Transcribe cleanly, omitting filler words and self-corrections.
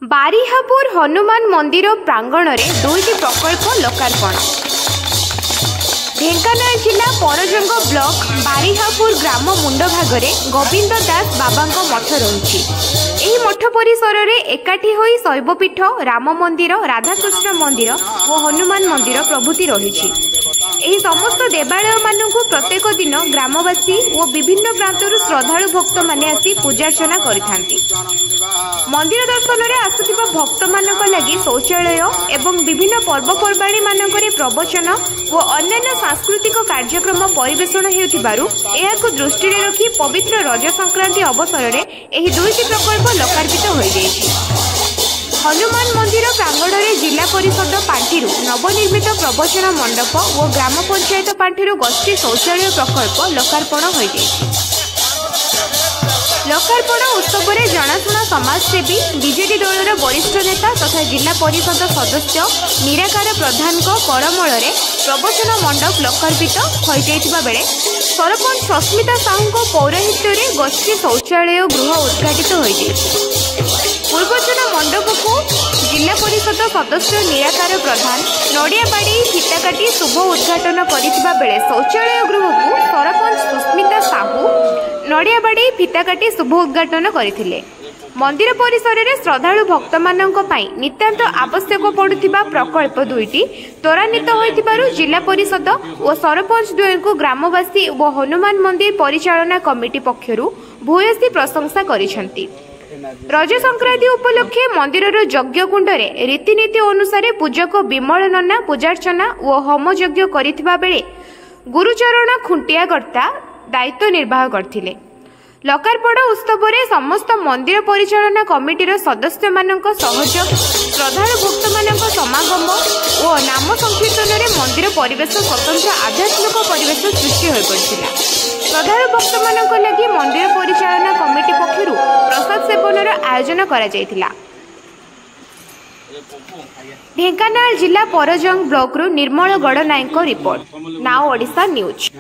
बारिहापुर हनुमान मंदिर प्रांगण में दुईटी प्रकल्प लोकार्पण। ढेंकानाल जिला परजंग ब्लॉक बारिहापुर ग्राम मुंड भागरे गोविंद दास बाबा मठ रही। मठ परिसर में एकाठी होई शैवपीठ, राम मंदिर, राधाकृष्ण मंदिर और हनुमान मंदिर प्रभृति रही। समस्त देवालय मानक प्रत्येक दिन ग्रामवासी और विभिन्न प्रांतर श्रद्धालु भक्त माने आसी पूजार्चना करिथांती। मंदिर दर्शन में आसुथिबा भक्त मानक लागि शौचालय एवं विभिन्न पर्वपर्वाणी मानकरे प्रवचन और अन्य सांस्कृतिक कार्यक्रम परिवेषण हेउथिबारु एहाकु दृष्टि रे रखी पवित्र रज संक्रांति अवसर में एही दुईटी प्रकल्प लोकार्पित होई जायछि। हनुमान मंदिर प्रांगण में जिला परिषद पांठि नवनिर्मित प्रवचन मंडप और ग्राम पंचायत पांठि गोष्ठी शौचालय प्रकल्प लोकार्पण हो जायछि। लोकार्पण उत्सव में जनाशुना समाजसेवी बीजेडी दलर वरिष्ठ नेता तथा जिला परिषद सदस्य निराकार प्रधान करमल प्रवचन मंडप लोकार्पित हो जाइतिबा बेले सरपंच सस्मिता साहू पौरोहित्य में गोष्ठी शौचालय गृह उद्घाटित हो जाइछि। पूर्वचन मंडप को जिला परिषद सदस्य निराकार प्रधान नड़ियाबाड़ी फीता काटी शुभ उद्घाटन करथिबा बेले शौचालय गृह को सरपंच सुस्मिता साहू नड़ियाबाड़ी फीता काटी शुभ उद्घाटन करथिले। मंदिर परिसर में श्रद्धालु भक्त मानक पई नितांत आवश्यक पड़ुथिबा प्रकल्प दुईटी त्वरान्वित होइथिबारु जिला परिषद और सरपंच द्वय को ग्रामवासी और हनुमान मंदिर परिचालना कमिटी पक्षरु भूयसी प्रशंसा करिसेंती। रज संक्रांति उपलक्षे मंदिर यज्ञ कुंडरे रीतिनीति अनुसार पूजक विमल नन्ना पूजार्चना और होम यज्ञ करिथिबा बेले गुरुचरण खुंटियागर्ता दायित्व निर्वाह करथिले। लोकार्पण उत्सव में समस्त मंदिर परिचालना कमिटीर सदस्य मानक सहयोग, श्रद्धालु भक्त मानक समागम और नाम संकीर्तन में मंदिर परिवेश स्वतंत्र आध्यात्मिक परिवेश सृष्टि हो पड़ा। श्रद्धालु भक्त मानक लगी मंदिर परिचालना कमिटी पक्षरु प्रसाद सेवन आयोजन करा जायतिला। ढेंकानाल जिला परजंग ब्लॉक निर्मल गड़नायक रिपोर्ट, नाउ ओडिशा न्यूज।